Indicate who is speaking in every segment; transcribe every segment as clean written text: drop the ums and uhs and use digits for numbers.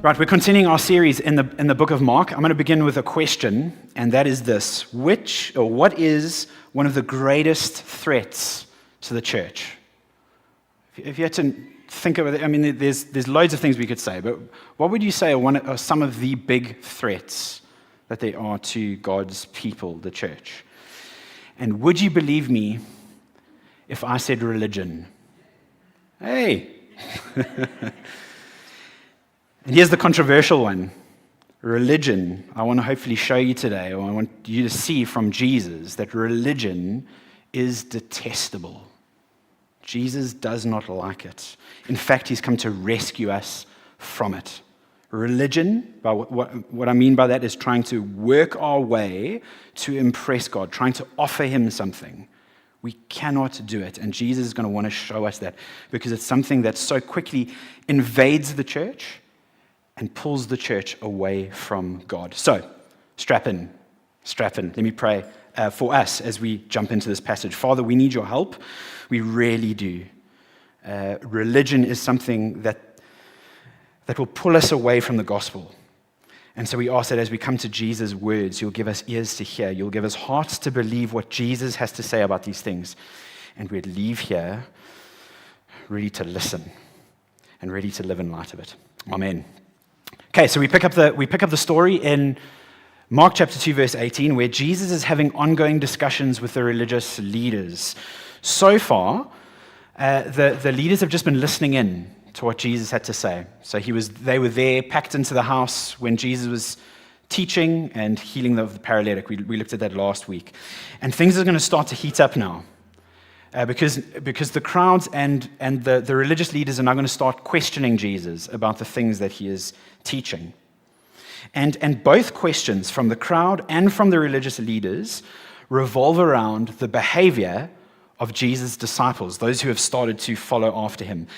Speaker 1: Right, we're continuing our series in the book of Mark. I'm going to begin with a question, and that is this: what is one of the greatest threats to the church? If you had to think of it, I mean, there's loads of things we could say, but what would you say are some of the big threats that there are to God's people, the church? And would you believe me if I said religion? Hey! And here's the controversial one. Religion. I want to hopefully show you today, or I want you to see from Jesus, that religion is detestable. Jesus does not like it. In fact, he's come to rescue us from it. Religion, what I mean by that is trying to work our way to impress God, trying to offer him something. We cannot do it, and Jesus is going to want to show us that, because it's something that so quickly invades the church and pulls the church away from God. So, strap in. Let me pray for us as we jump into this passage. Father, we need your help. We really do. Religion is something that will pull us away from the gospel. And so we ask that as we come to Jesus' words, you'll give us ears to hear. You'll give us hearts to believe what Jesus has to say about these things. And we'd leave here ready to listen and ready to live in light of it. Amen. Okay, so we pick up the story in Mark chapter 2, verse 18, where Jesus is having ongoing discussions with the religious leaders. So far, the leaders have just been listening in to what Jesus had to say. So they were there, packed into the house when Jesus was teaching and healing the paralytic. We looked at that last week. And things are going to start to heat up now. Because the crowds and the religious leaders are now going to start questioning Jesus about the things that he is teaching. And both questions from the crowd and from the religious leaders revolve around the behavior of Jesus' disciples, those who have started to follow after him.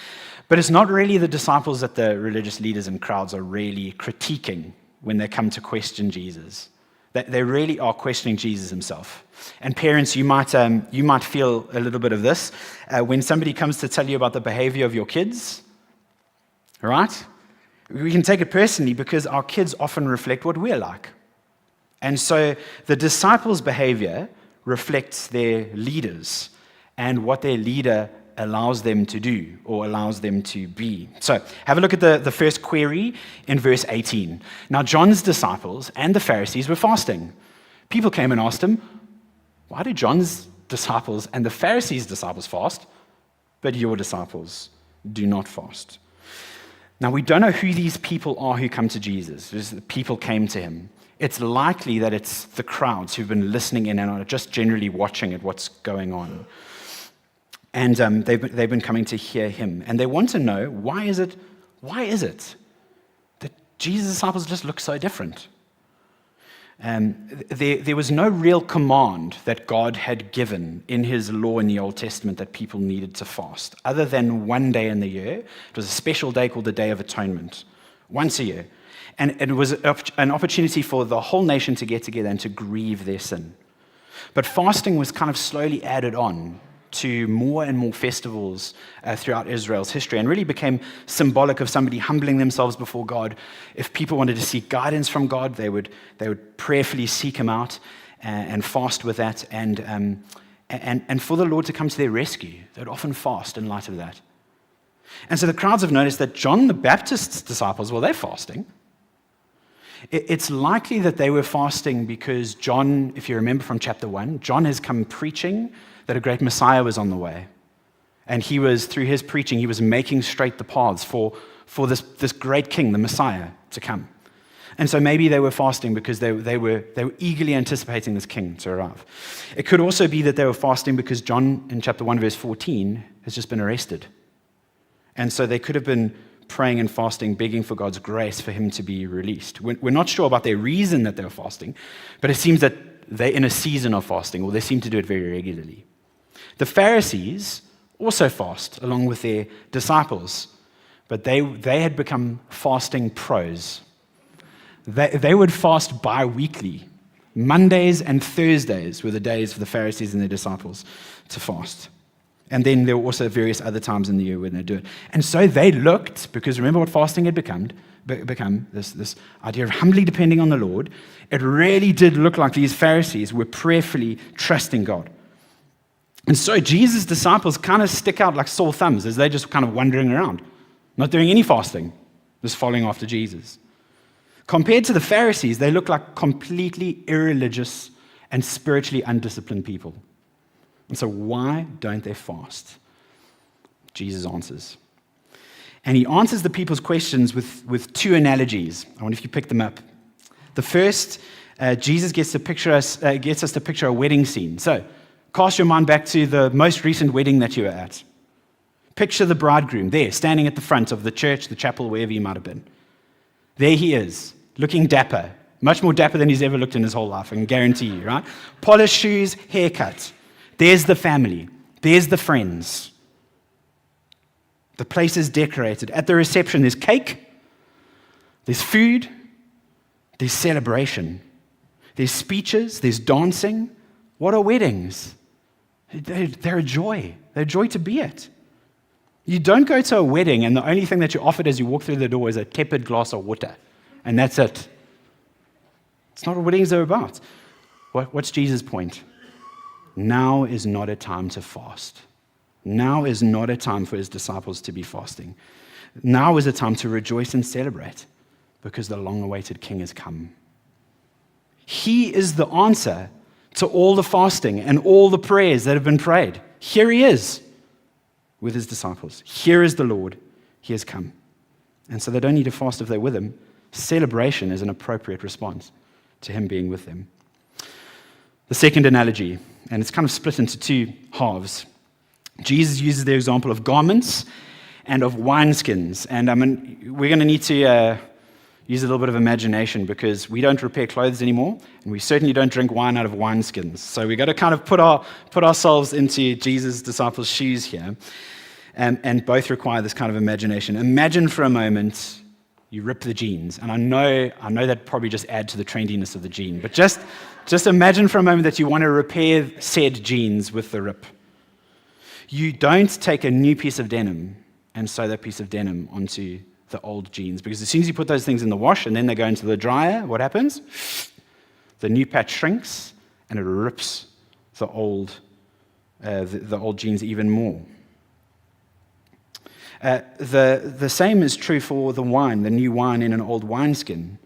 Speaker 1: But it's not really the disciples that the religious leaders and crowds are really critiquing when they come to question Jesus. They really are questioning Jesus himself. And parents, you might feel a little bit of this when somebody comes to tell you about the behavior of your kids, right? We can take it personally because our kids often reflect what we're like. And so the disciples' behavior reflects their leaders and what their leader allows them to do or allows them to be. So have a look at the first query in verse 18. Now John's disciples and the Pharisees were fasting. People came and asked him, why do John's disciples and the Pharisees' disciples fast, but your disciples do not fast? Now we don't know who these people are who come to Jesus. The people came to him. It's likely that it's the crowds who've been listening in and are just generally watching at what's going on. And they've been coming to hear him. And they want to know, why is it that Jesus' disciples just look so different? There was no real command that God had given in his law in the Old Testament that people needed to fast, other than one day in the year. It was a special day called the Day of Atonement, once a year. And it was an opportunity for the whole nation to get together and to grieve their sin. But fasting was kind of slowly added on to more and more festivals throughout Israel's history, and really became symbolic of somebody humbling themselves before God. If people wanted to seek guidance from God, they would prayerfully seek him out and fast with that, and for the Lord to come to their rescue. They'd often fast in light of that. And so the crowds have noticed that John the Baptist's disciples, well, they're fasting. It's likely that they were fasting because John, if you remember from chapter 1, John has come preaching that a great Messiah was on the way. And through his preaching, he was making straight the paths for this great king, the Messiah, to come. And so maybe they were fasting because they were eagerly anticipating this king to arrive. It could also be that they were fasting because John, in chapter 1, verse 14, has just been arrested. And so they could have been praying and fasting, begging for God's grace for him to be released. We're not sure about their reason that they were fasting, but it seems that they're in a season of fasting, or they seem to do it very regularly. The Pharisees also fast along with their disciples, but they had become fasting pros. They would fast bi-weekly. Mondays and Thursdays were the days for the Pharisees and their disciples to fast. And then there were also various other times in the year when they do it. And so they looked, because remember what fasting had become, become this idea of humbly depending on the Lord, it really did look like these Pharisees were prayerfully trusting God. And so Jesus' disciples kind of stick out like sore thumbs as they're just kind of wandering around, not doing any fasting, just following after Jesus. Compared to the Pharisees, they look like completely irreligious and spiritually undisciplined people. And so why don't they fast? Jesus answers. And he answers the people's questions with two analogies. I wonder if you pick them up. The first, Jesus gets us to picture a wedding scene. So cast your mind back to the most recent wedding that you were at. Picture the bridegroom there, standing at the front of the church, the chapel, wherever he might have been. There he is, looking dapper, much more dapper than he's ever looked in his whole life, I can guarantee you, right? Polished shoes, haircut. There's the family. There's the friends. The place is decorated. At the reception, there's cake, there's food, there's celebration, there's speeches, there's dancing. What are weddings? They're a joy. They're a joy to be at. You don't go to a wedding and the only thing that you're offered as you walk through the door is a tepid glass of water, and that's it. It's not what weddings are about. What's Jesus' point? Now is not a time to fast. Now is not a time for his disciples to be fasting. Now is a time to rejoice and celebrate because the long-awaited King has come. He is the answer to all the fasting and all the prayers that have been prayed. Here he is with his disciples. Here is the Lord. He has come. And so they don't need to fast if they're with him. Celebration is an appropriate response to him being with them. The second analogy, and it's kind of split into two halves. Jesus uses the example of garments and of wineskins. And we're going to need to use a little bit of imagination because we don't repair clothes anymore, and we certainly don't drink wine out of wineskins. So we've got to kind of put ourselves into Jesus' disciples' shoes here, and both require this kind of imagination. Imagine for a moment you rip the jeans, and I know that probably just adds to the trendiness of the jean, but just imagine for a moment that you want to repair said jeans with the rip. You don't take a new piece of denim and sew that piece of denim onto the old jeans, because as soon as you put those things in the wash and then they go into the dryer, what happens? The new patch shrinks and it rips the old jeans even more. The same is true for the new wine in an old wineskin.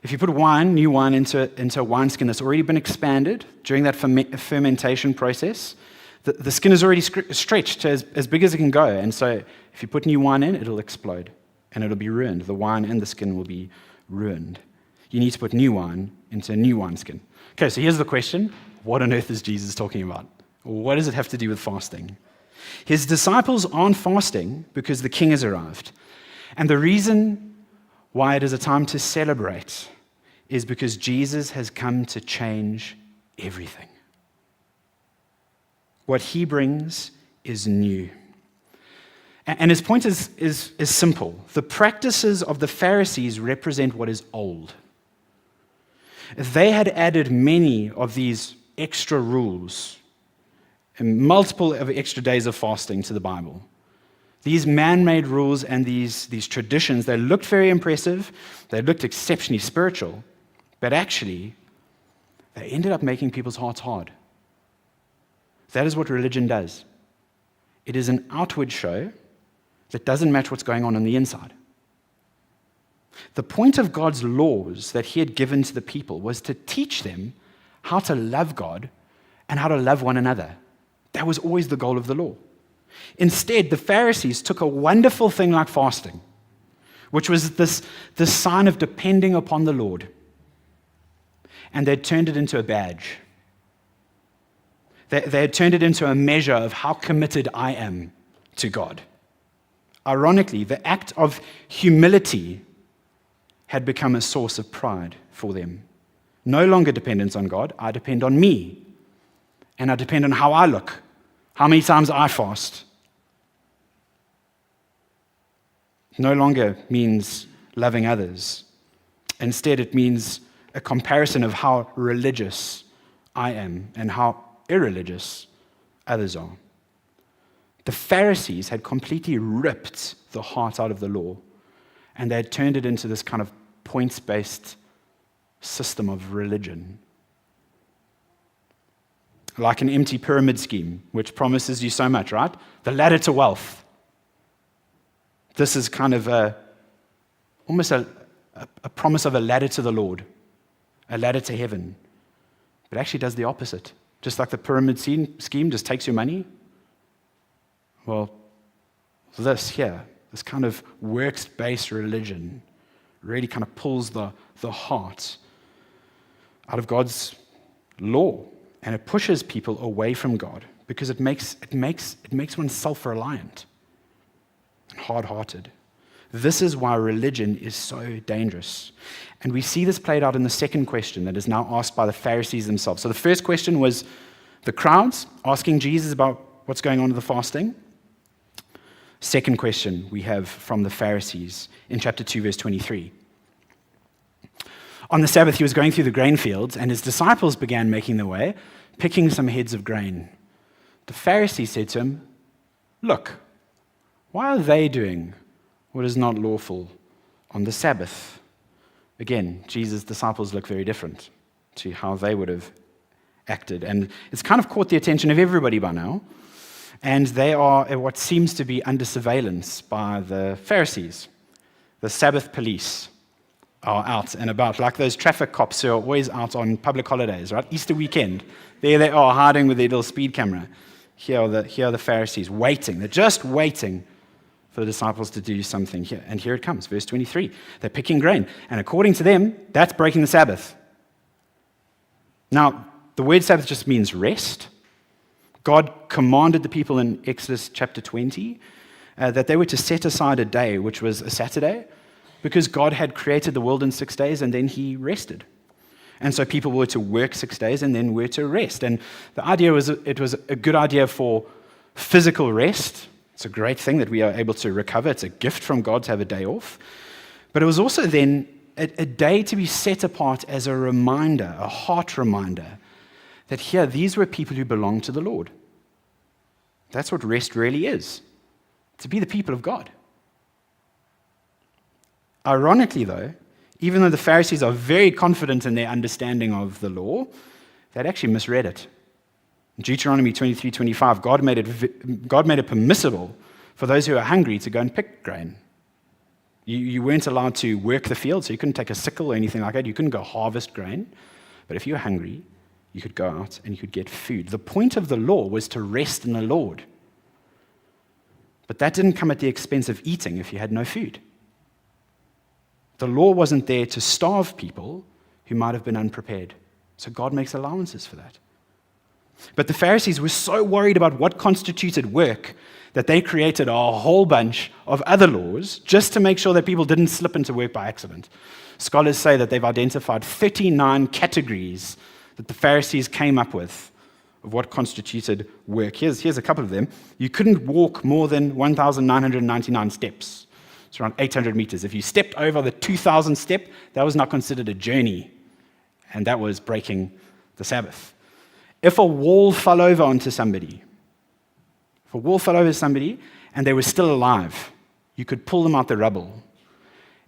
Speaker 1: If you put new wine into a wineskin that's already been expanded during that fermentation process, the skin is already stretched to as big as it can go. And so if you put new wine in, it'll explode and it'll be ruined. The wine and the skin will be ruined. You need to put new wine into a new wineskin. Okay, so here's the question. What on earth is Jesus talking about? What does it have to do with fasting? His disciples aren't fasting because the King has arrived. And the reason why it is a time to celebrate is because Jesus has come to change everything. What he brings is new. And his point is simple. The practices of the Pharisees represent what is old. They had added many of these extra rules and multiple of extra days of fasting to the Bible. These man-made rules and these traditions, they looked very impressive, they looked exceptionally spiritual, but actually, they ended up making people's hearts hard. That is what religion does. It is an outward show that doesn't match what's going on the inside. The point of God's laws that he had given to the people was to teach them how to love God and how to love one another. That was always the goal of the law. Instead, the Pharisees took a wonderful thing like fasting, which was this sign of depending upon the Lord, and they turned it into a badge. They had turned it into a measure of how committed I am to God. Ironically, the act of humility had become a source of pride for them. No longer dependence on God, I depend on me. And I depend on how I look, how many times I fast. No longer means loving others. Instead, it means a comparison of how religious I am and how irreligious others are. The Pharisees had completely ripped the heart out of the law, and they had turned it into this kind of points-based system of religion. Like an empty pyramid scheme, which promises you so much, right? The ladder to wealth. This is kind of almost a promise of a ladder to the Lord, a ladder to heaven. But it actually does the opposite. Just like the pyramid scheme just takes your money. Well, this here, this kind of works-based religion really kind of pulls the heart out of God's law, and it pushes people away from God because it makes one self-reliant and hard-hearted. This is why religion is so dangerous. And we see this played out in the second question that is now asked by the Pharisees themselves. So the first question was the crowds asking Jesus about what's going on with the fasting. Second question we have from the Pharisees in chapter 2, verse 23. On the Sabbath, he was going through the grain fields, and his disciples began making their way, picking some heads of grain. The Pharisees said to him, "Look, why are they doing what is not lawful on the Sabbath?" Again, Jesus' disciples look very different to how they would have acted. And it's kind of caught the attention of everybody by now. And they are what seems to be under surveillance by the Pharisees. The Sabbath police are out and about, like those traffic cops who are always out on public holidays, right? Easter weekend. There they are, hiding with their little speed camera. Here are the Pharisees waiting. They're just waiting for the disciples to do something here. And here it comes, verse 23. They're picking grain. And according to them, that's breaking the Sabbath. Now, the word Sabbath just means rest. God commanded the people in Exodus chapter 20 that they were to set aside a day, which was a Saturday, because God had created the world in 6 days and then he rested. And so people were to work 6 days and then were to rest. And the idea was it was a good idea for physical rest. It's a great thing that we are able to recover. It's a gift from God to have a day off. But it was also then a day to be set apart as a reminder, a heart reminder, that here, these were people who belonged to the Lord. That's what rest really is, to be the people of God. Ironically, though, even though the Pharisees are very confident in their understanding of the law, they'd actually misread it. In Deuteronomy 23:25, God made it permissible for those who are hungry to go and pick grain. You weren't allowed to work the field, so you couldn't take a sickle or anything like that. You couldn't go harvest grain. But if you were hungry, you could go out and you could get food. The point of the law was to rest in the Lord. But that didn't come at the expense of eating if you had no food. The law wasn't there to starve people who might have been unprepared. So God makes allowances for that. But the Pharisees were so worried about what constituted work that they created a whole bunch of other laws just to make sure that people didn't slip into work by accident. Scholars say that they've identified 39 categories that the Pharisees came up with of what constituted work. Here's a couple of them. You couldn't walk more than 1,999 steps. It's around 800 meters. If you stepped over the 2,000 step, that was not considered a journey, and that was breaking the Sabbath. If a wall fell over onto somebody, and they were still alive, you could pull them out the rubble.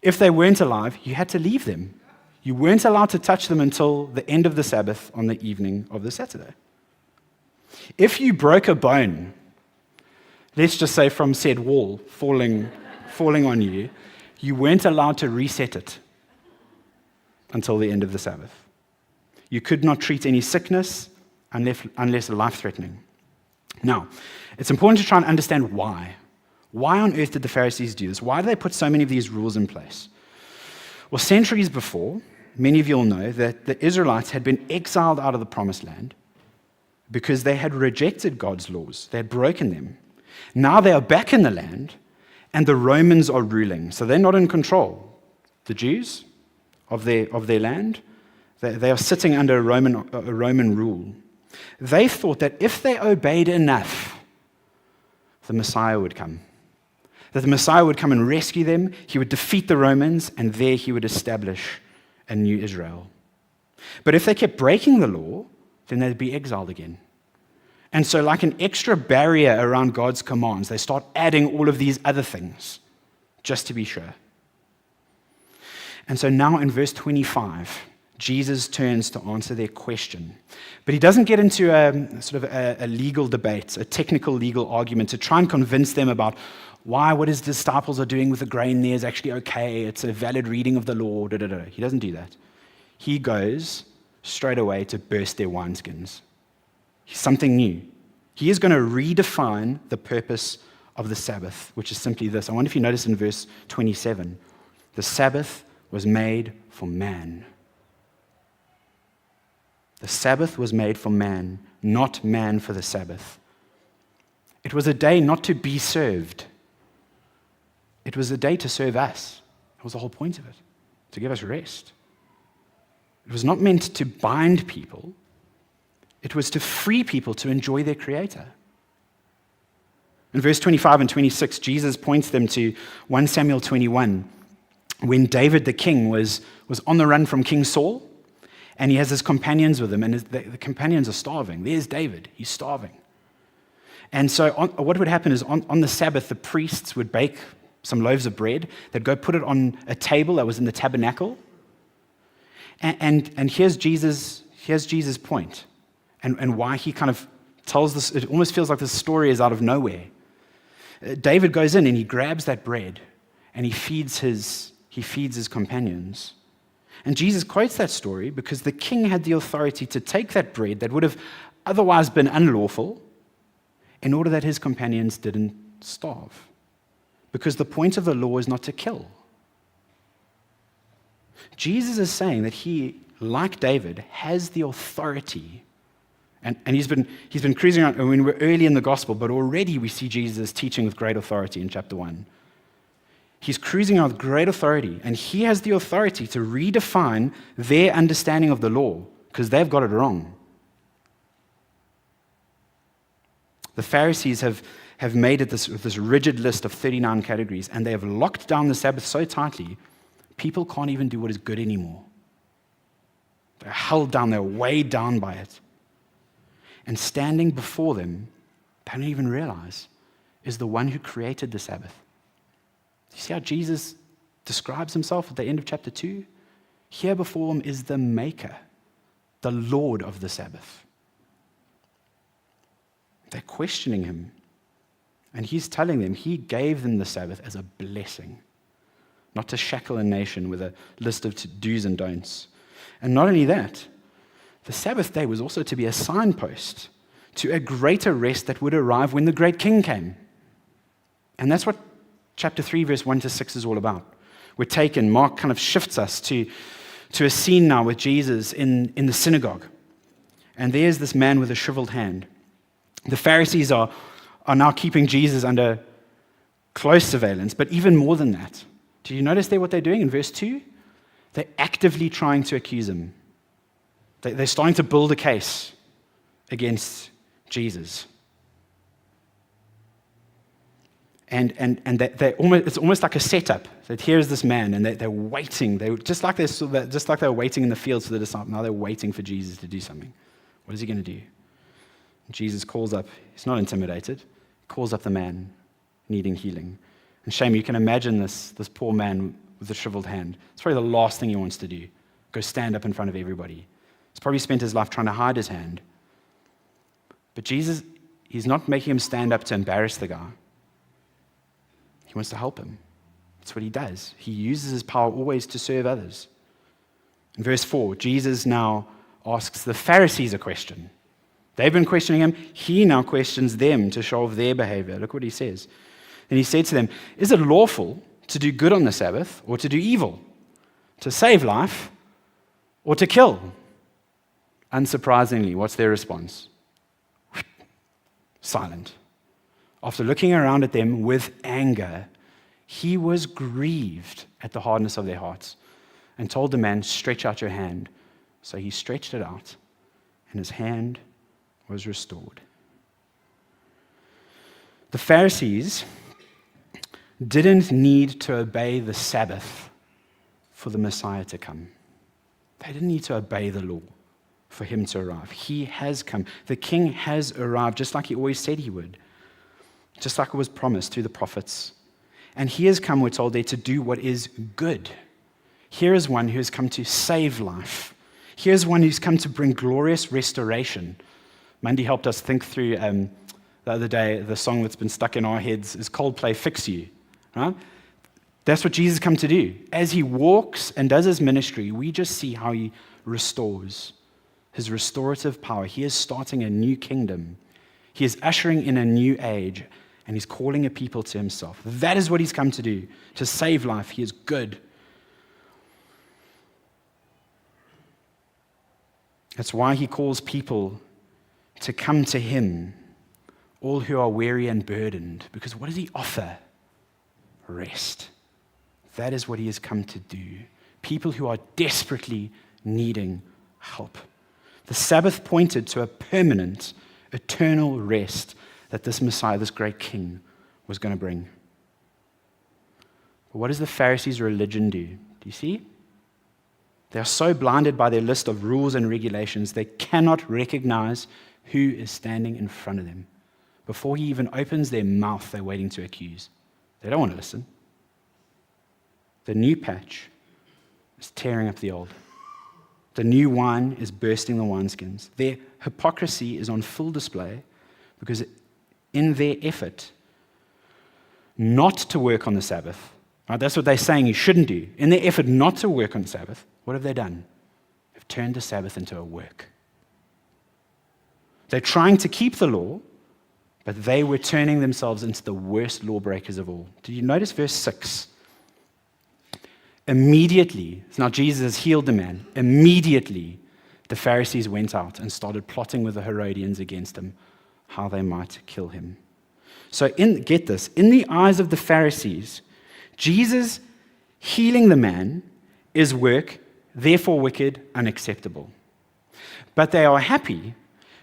Speaker 1: If they weren't alive, you had to leave them. You weren't allowed to touch them until the end of the Sabbath on the evening of the Saturday. If you broke a bone, let's just say from said wall falling on you, you weren't allowed to reset it until the end of the Sabbath. You could not treat any sickness unless life-threatening. Now, it's important to try and understand why. Why on earth did the Pharisees do this? Why did they put so many of these rules in place? Well, centuries before, many of you will know that the Israelites had been exiled out of the Promised Land because they had rejected God's laws. They had broken them. Now they are back in the land, and the Romans are ruling. So they're not in control. The Jews of their land, they are sitting under a Roman rule. They thought that if they obeyed enough, the Messiah would come. That the Messiah would come and rescue them, he would defeat the Romans, and there he would establish a new Israel. But if they kept breaking the law, then they'd be exiled again. And so like an extra barrier around God's commands, they start adding all of these other things, just to be sure. And so now in verse 25, Jesus turns to answer their question. But he doesn't get into a legal debate, a technical legal argument to try and convince them about why what his disciples are doing with the grain there is actually okay, it's a valid reading of the law, He doesn't do that. He goes straight away to burst their wineskins. Something new. He is going to redefine the purpose of the Sabbath, which is simply this. I wonder if you notice in verse 27, the Sabbath was made for man. The Sabbath was made for man, not man for the Sabbath. It was a day not to be served. It was a day to serve us. That was the whole point of it, to give us rest. It was not meant to bind people. It was to free people to enjoy their Creator. In verse 25 and 26, Jesus points them to 1 Samuel 21, when David the king was on the run from King Saul, and he has his companions with him, and the companions are starving. There's David. He's starving. And so what would happen is on the Sabbath, the priests would bake some loaves of bread. They'd go put it on a table that was in the tabernacle. And here's Jesus' point, and why he kind of tells this. It almost feels like this story is out of nowhere. David goes in and he grabs that bread and he feeds his companions. And Jesus quotes that story because the king had the authority to take that bread that would have otherwise been unlawful in order that his companions didn't starve. Because the point of the law is not to kill. Jesus is saying that he, like David, has the authority. And he's been cruising around. I mean, we're early in the gospel, but already we see Jesus teaching with great authority in chapter 1. He's cruising around with great authority, and he has the authority to redefine their understanding of the law because they've got it wrong. The Pharisees have made it this rigid list of 39 categories, and they have locked down the Sabbath so tightly, people can't even do what is good anymore. They're held down, they're weighed down by it. And standing before them, they don't even realize, is the one who created the Sabbath. You see how Jesus describes himself at the end of chapter 2? Here before him is the Maker, the Lord of the Sabbath. They're questioning him. And he's telling them he gave them the Sabbath as a blessing, not to shackle a nation with a list of do's and don'ts. And not only that, the Sabbath day was also to be a signpost to a greater rest that would arrive when the great king came. And that's what chapter 3, verse 1 to 6 is all about. Mark kind of shifts us to a scene now with Jesus in the synagogue. And there's this man with a shriveled hand. The Pharisees are now keeping Jesus under close surveillance, but even more than that. Do you notice there what they're doing in verse 2? They're actively trying to accuse him. They're starting to build a case against Jesus. And it's almost like a setup. That here's this man, and they're waiting. Just like they were waiting in the fields for the disciples. Now they're waiting for Jesus to do something. What is he going to do? Jesus calls up. He's not intimidated. He calls up the man needing healing. And shame, you can imagine this poor man with a shriveled hand. It's probably the last thing he wants to do. Go stand up in front of everybody. He's probably spent his life trying to hide his hand. But Jesus, he's not making him stand up to embarrass the guy. He wants to help him. That's what he does. He uses his power always to serve others. In verse 4, Jesus now asks the Pharisees a question. They've been questioning him. He now questions them to show off their behavior. Look what he says. And he said to them, "Is it lawful to do good on the Sabbath or to do evil? To save life or to kill?" Unsurprisingly, what's their response? Silent. After looking around at them with anger, he was grieved at the hardness of their hearts and told the man, "Stretch out your hand." So he stretched it out, and his hand was restored. The Pharisees didn't need to obey the Sabbath for the Messiah to come. They didn't need to obey the law for him to arrive. He has come. The king has arrived, just like he always said he would, just like it was promised to the prophets. And he has come, we're told there, to do what is good. Here is one who has come to save life. Here's one who's come to bring glorious restoration. Mandy helped us think through the other day, the song that's been stuck in our heads is Coldplay, Fix You. Right? That's what Jesus come to do. As he walks and does his ministry, we just see how he restores. His restorative power. He is starting a new kingdom. He is ushering in a new age, and he's calling a people to himself. That is what he's come to do, to save life. He is good. That's why he calls people to come to him, all who are weary and burdened. Because what does he offer? Rest. That is what he has come to do. People who are desperately needing help. The Sabbath pointed to a permanent, eternal rest that this Messiah, this great King, was going to bring. But what does the Pharisees' religion do? Do you see? They are so blinded by their list of rules and regulations, they cannot recognize who is standing in front of them. Before he even opens their mouth, they're waiting to accuse. They don't want to listen. The new patch is tearing up the old. The new wine is bursting the wineskins. Their hypocrisy is on full display because in their effort not to work on the Sabbath, right, that's what they're saying you shouldn't do. In their effort not to work on the Sabbath, what have they done? They've turned the Sabbath into a work. They're trying to keep the law, but they were turning themselves into the worst lawbreakers of all. Did you notice verse 6? Immediately, it's now Jesus has healed the man. Immediately, the Pharisees went out and started plotting with the Herodians against him, how they might kill him. So get this, in the eyes of the Pharisees, Jesus healing the man is work, therefore wicked, unacceptable. But they are happy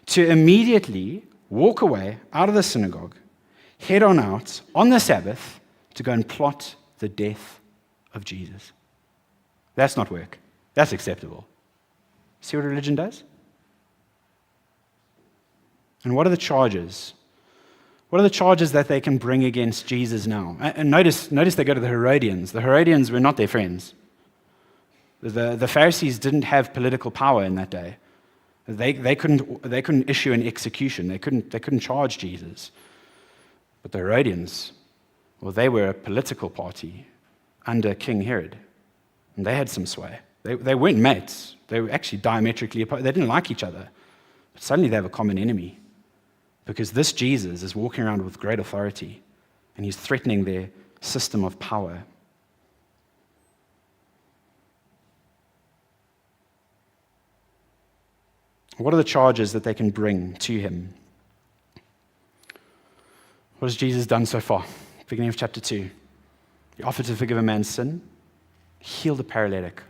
Speaker 1: to immediately walk away out of the synagogue, head on out on the Sabbath to go and plot the death of Jesus. That's not work. That's acceptable. See what religion does? And what are the charges? What are the charges that they can bring against Jesus now? And notice they go to the Herodians. The Herodians were not their friends. The Pharisees didn't have political power in that day. They couldn't issue an execution. They couldn't charge Jesus. But the Herodians, well, they were a political party under King Herod. And they had some sway. They weren't mates. They were actually diametrically opposed. They didn't like each other. But suddenly they have a common enemy. Because this Jesus is walking around with great authority. And he's threatening their system of power. What are the charges that they can bring to him? What has Jesus done so far? Beginning of chapter 2. He offered to forgive a man's sin, healed a paralytic.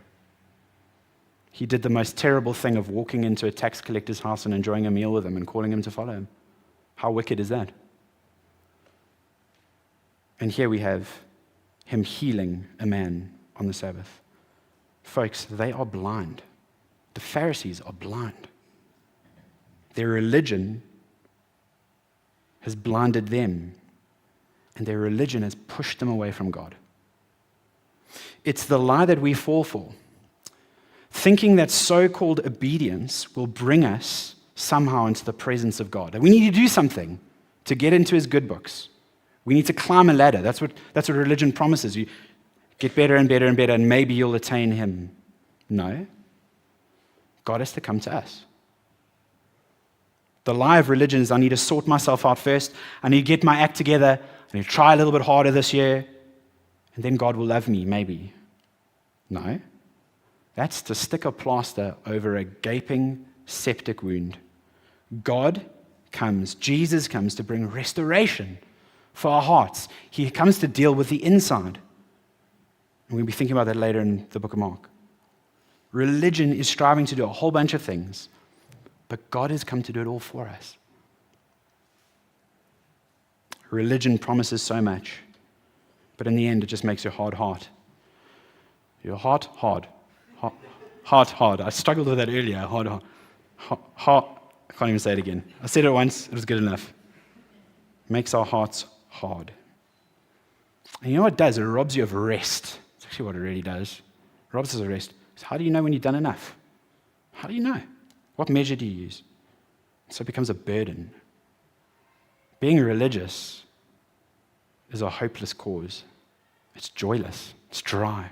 Speaker 1: He did the most terrible thing of walking into a tax collector's house and enjoying a meal with him and calling him to follow him. How wicked is that? And here we have him healing a man on the Sabbath. Folks, they are blind. The Pharisees are blind. Their religion has blinded them, and their religion has pushed them away from God. It's the lie that we fall for, thinking that so-called obedience will bring us somehow into the presence of God. And we need to do something to get into his good books. We need to climb a ladder. That's what religion promises. You get better and better and better, and maybe you'll attain him. No. God has to come to us. The lie of religion is I need to sort myself out first. I need to get my act together. I need to try a little bit harder this year. And then God will love me, maybe. No. That's to stick a plaster over a gaping septic wound. God comes, Jesus comes to bring restoration for our hearts. He comes to deal with the inside. And we'll be thinking about that later in the book of Mark. Religion is striving to do a whole bunch of things, but God has come to do it all for us. Religion promises so much, but in the end, it just makes your hard heart. Your heart, hard. Heart. I struggled with that earlier. Hard. I can't even say it again. I said it once. It was good enough. It makes our hearts hard. And you know what it does? It robs you of rest. It's actually what it really does. Robs us of rest. How do you know when you've done enough? How do you know? What measure do you use? So it becomes a burden. Being religious is a hopeless cause. It's joyless. It's dry.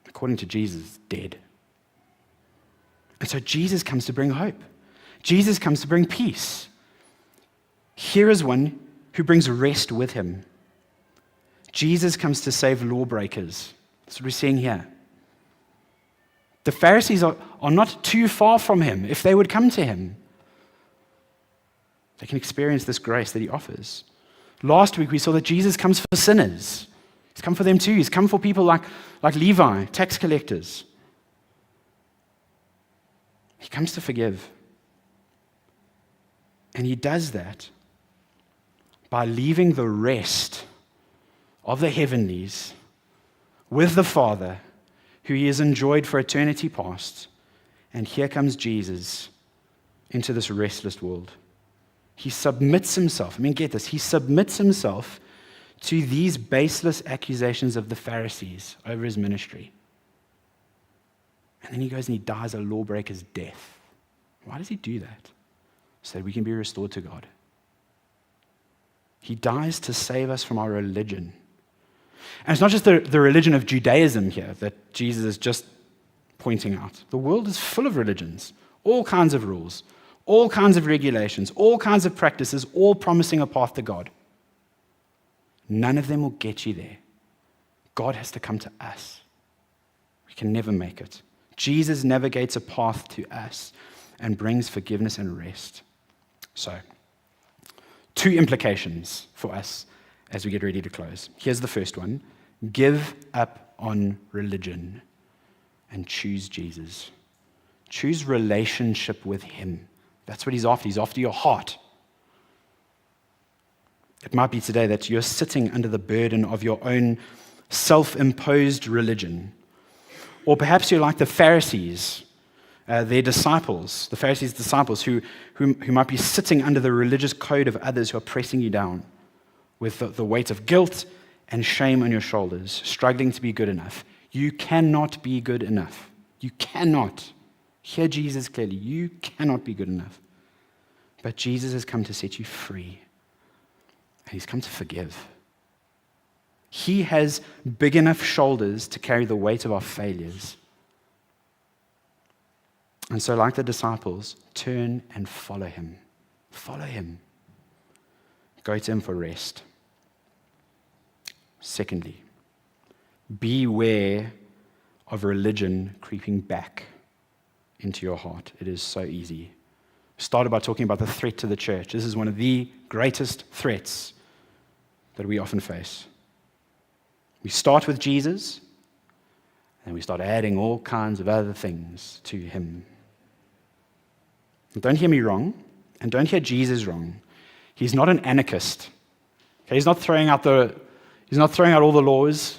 Speaker 1: According to Jesus, it's dead. And so Jesus comes to bring hope. Jesus comes to bring peace. Here is one who brings rest with him. Jesus comes to save lawbreakers. That's what we're seeing here. The Pharisees are not too far from him if they would come to him. They can experience this grace that he offers. Last week we saw that Jesus comes for sinners. He's come for them too. He's come for people like Levi, tax collectors. He comes to forgive. And he does that by leaving the rest of the heavenlies with the Father, who he has enjoyed for eternity past. And here comes Jesus into this restless world. He submits himself. Get this. He submits himself to these baseless accusations of the Pharisees over his ministry. And then he goes and he dies a lawbreaker's death. Why does he do that? So that we can be restored to God. He dies to save us from our religion. And it's not just the religion of Judaism here that Jesus is just pointing out. The world is full of religions, all kinds of rules, all kinds of regulations, all kinds of practices, all promising a path to God. None of them will get you there. God has to come to us. We can never make it. Jesus navigates a path to us and brings forgiveness and rest. So, 2 implications for us as we get ready to close. Here's the first one. Give up on religion and choose Jesus. Choose relationship with him. That's what he's after. He's after your heart. It might be today that you're sitting under the burden of your own self-imposed religion. Or perhaps you're like the Pharisees, their disciples, the Pharisees' disciples who might be sitting under the religious code of others who are pressing you down with the weight of guilt and shame on your shoulders, struggling to be good enough. You cannot be good enough. You cannot. Hear Jesus clearly. You cannot be good enough. But Jesus has come to set you free. And he's come to forgive. He has big enough shoulders to carry the weight of our failures. And so, like the disciples, turn and follow him. Follow him. Go to him for rest. Secondly, beware of religion creeping back into your heart. It is so easy. Started by talking about the threat to the church. This is one of the greatest threats that we often face. We start with Jesus, and we start adding all kinds of other things to him. And don't hear me wrong, and don't hear Jesus wrong. He's not an anarchist. Okay, he's not throwing out all the laws.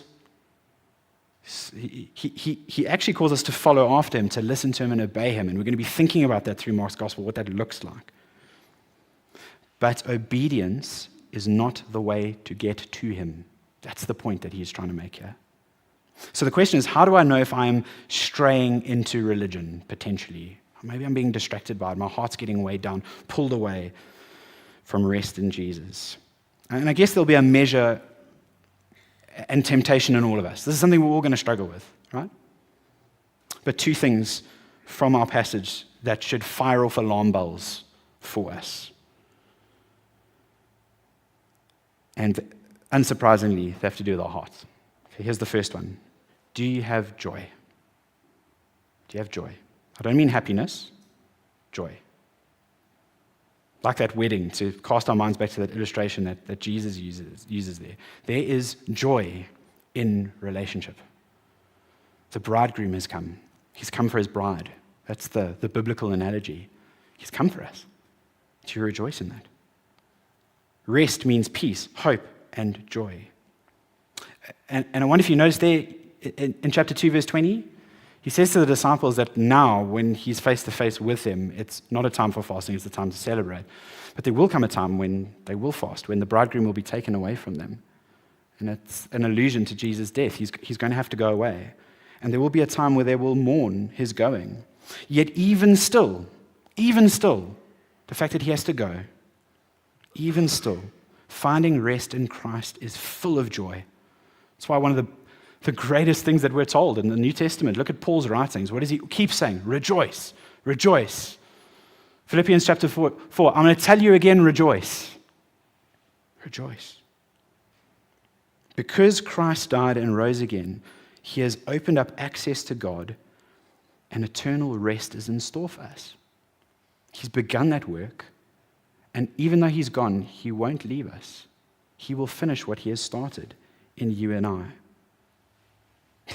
Speaker 1: He actually calls us to follow after him, to listen to him and obey him. And we're going to be thinking about that through Mark's gospel, what that looks like. But obedience is not the way to get to him. That's the point that he's trying to make here. So the question is, how do I know if I'm straying into religion, potentially? Maybe I'm being distracted by it. My heart's getting weighed down, pulled away from rest in Jesus. And I guess there'll be a measure and temptation in all of us. This is something we're all going to struggle with, right? But 2 things from our passage that should fire off alarm bells for us. And unsurprisingly, they have to do with our hearts. Okay, here's the first one. Do you have joy? Do you have joy? I don't mean happiness, joy. Like that wedding, to cast our minds back to that illustration that Jesus uses there. There is joy in relationship. The bridegroom has come. He's come for his bride. That's the biblical analogy. He's come for us. Do you rejoice in that? Rest means peace, hope, and joy. And I wonder if you notice there in chapter 2, verse 20, he says to the disciples that now, when he's face to face with them, it's not a time for fasting, it's a time to celebrate. But there will come a time when they will fast, when the bridegroom will be taken away from them. And it's an allusion to Jesus' death. He's going to have to go away. and there will be a time where they will mourn his going. Yet even still, the fact that he has to go, even still, finding rest in Christ is full of joy. That's why one of the greatest things that we're told in the New Testament, look at Paul's writings. What does he keep saying? Rejoice, rejoice. Philippians chapter 4, I'm going to tell you again, rejoice. Rejoice. Because Christ died and rose again, he has opened up access to God, and eternal rest is in store for us. He's begun that work, and even though he's gone, he won't leave us. He will finish what he has started in you and I.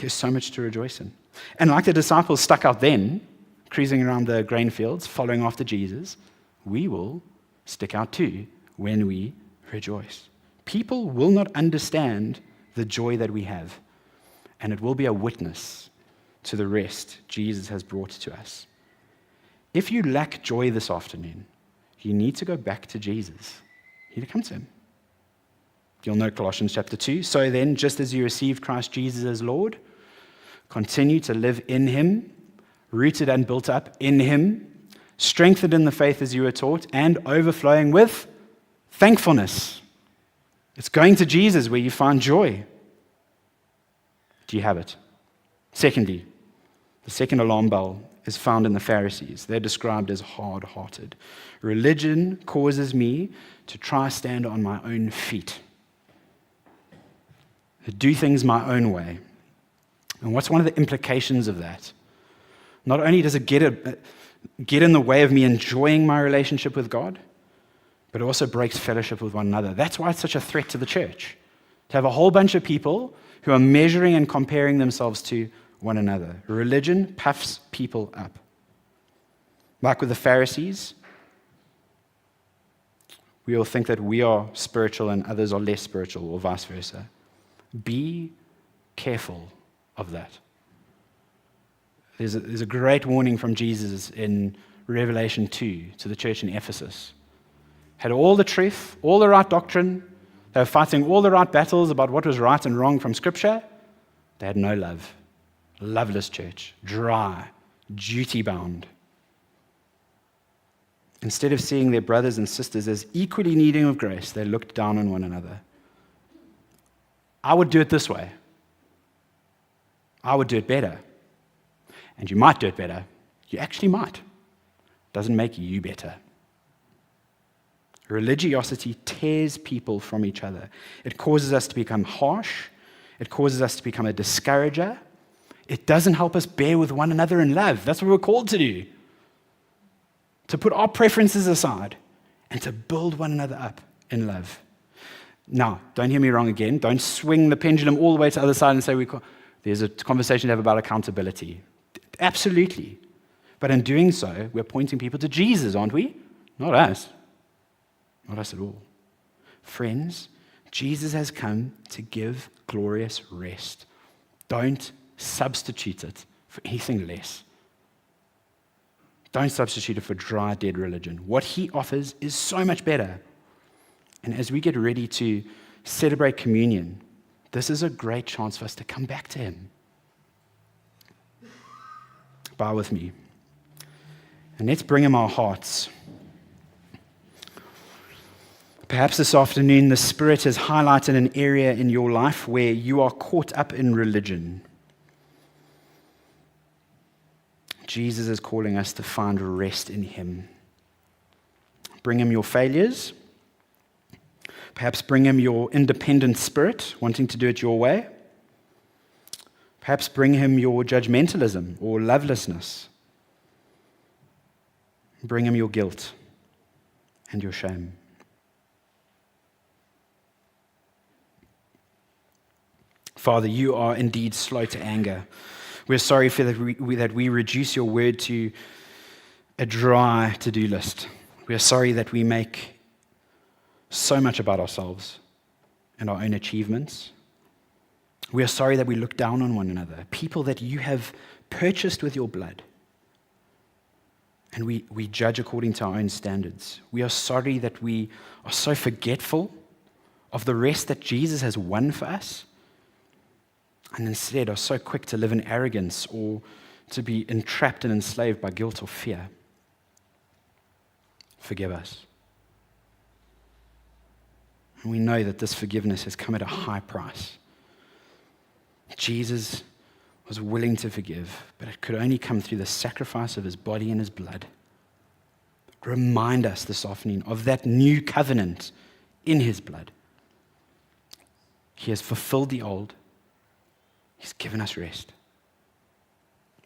Speaker 1: There's so much to rejoice in. And like the disciples stuck out then, cruising around the grain fields, following after Jesus, we will stick out too when we rejoice. People will not understand the joy that we have, and it will be a witness to the rest Jesus has brought to us. If you lack joy this afternoon, you need to go back to Jesus. You need to come to him. You'll know Colossians chapter 2. So then, just as you received Christ Jesus as Lord, continue to live in him, rooted and built up in him, strengthened in the faith as you were taught, and overflowing with thankfulness. It's going to Jesus where you find joy. Do you have it? Secondly, the second alarm bell is found in the Pharisees. They're described as hard-hearted. Religion causes me to try to stand on my own feet, to do things my own way. And what's one of the implications of that? Not only does it get in the way of me enjoying my relationship with God, but it also breaks fellowship with one another. That's why it's such a threat to the church, to have a whole bunch of people who are measuring and comparing themselves to one another. Religion puffs people up. Like with the Pharisees, we all think that we are spiritual and others are less spiritual, or vice versa. Be careful of that. There's a great warning from Jesus in Revelation 2 to the church in Ephesus. Had all the truth, all the right doctrine, they were fighting all the right battles about what was right and wrong from Scripture. They had no love. Loveless church, dry, duty-bound. Instead of seeing their brothers and sisters as equally needing of grace, they looked down on one another. I would do it this way. I would do it better. And you might do it better. You actually might. Doesn't make you better. Religiosity tears people from each other. It causes us to become harsh. It causes us to become a discourager. It doesn't help us bear with one another in love. That's what we're called to do. To put our preferences aside and to build one another up in love. Now, don't hear me wrong again. Don't swing the pendulum all the way to the other side and say there's a conversation to have about accountability. Absolutely. But in doing so, we're pointing people to Jesus, aren't we? Not us. Not us at all. Friends, Jesus has come to give glorious rest. Don't substitute it for anything less. Don't substitute it for dry, dead religion. What he offers is so much better. And as we get ready to celebrate communion, this is a great chance for us to come back to him. Bow with me. And let's bring him our hearts. Perhaps this afternoon the Spirit has highlighted an area in your life where you are caught up in religion. Jesus is calling us to find rest in him. Bring him your failures. Perhaps bring him your independent spirit, wanting to do it your way. Perhaps bring him your judgmentalism or lovelessness. Bring him your guilt and your shame. Father, you are indeed slow to anger. We're sorry for that we reduce your word to a dry to-do list. We are sorry that we make so much about ourselves and our own achievements. We are sorry that we look down on one another, people that you have purchased with your blood. And we judge according to our own standards. We are sorry that we are so forgetful of the rest that Jesus has won for us. and instead are so quick to live in arrogance or to be entrapped and enslaved by guilt or fear. Forgive us. And we know that this forgiveness has come at a high price. Jesus was willing to forgive, but it could only come through the sacrifice of his body and his blood. Remind us this afternoon of that new covenant in his blood. He has fulfilled the old. He's given us rest.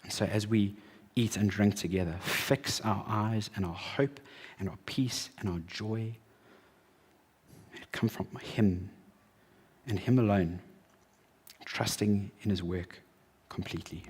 Speaker 1: And so as we eat and drink together, fix our eyes and our hope and our peace and our joy. It come from him and him alone, trusting in his work completely.